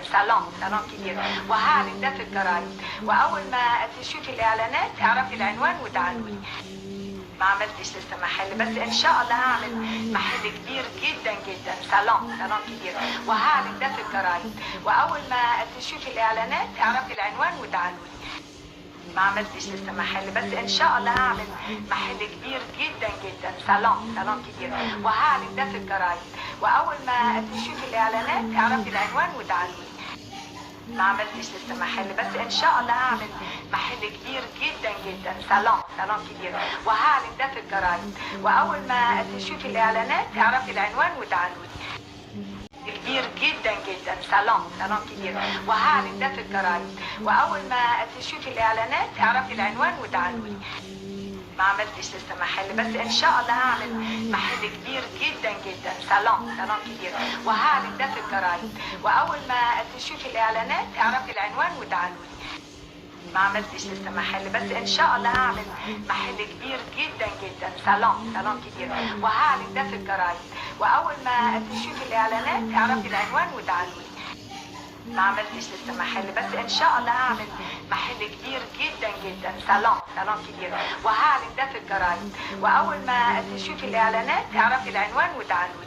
صالون كبير، وهعلن ده في الجرايد، واول ما تشوفي الاعلانات اعرفي العنوان وتعالوا. ما عملتش لسه محل، بس ان شاء الله هعمل محل كبير جدا جدا، صالون كبير، وهعلن ده في الجرايد، واول ما تشوفي الاعلانات اعرفي العنوان وتعالوا. ما عملتش لسه محل، بس ان شاء الله هعمل محل كبير جدا جدا، صالون كبير، وهعلن ده في الجرايد، واول ما تشوفي الاعلانات اعرفي العنوان وتعالوا. ما عملتش لسه محل، بس ان شاء الله هعمل محل كبير جدا جدا، صالون كبير، وهعلن ده في الجرايد، واول ما تشوفي الاعلانات اعرفي العنوان وتعالوا. كبير جدا جدا، صالون كبير، وهعلن ده في الجرايد، واول ما تشوفي الاعلانات اعرفي العنوان وتعالوا. ما عملتش لسه محل، بس ان شاء الله هعمل محل كبير جدا جدا، صالون كبير، وهعلن ده في الجرايد، واول ما تشوفي الاعلانات اعرفي العنوان وتعالوا. ما عملتش لسه محل، بس ان شاء الله هعمل محل كبير جدا جدا، صالون كبير، وهعلن ده في الجرايد، واول ما تشوفي الاعلانات اعرفي العنوان وتعالوا. ما عملتش لسه محل، بس ان شاء الله هعمل محل كبير جدا جدا، صالون كبير، وهعلن ده في الجرايد، واول ما تشوفي الاعلانات اعرفي العنوان وتعالوا.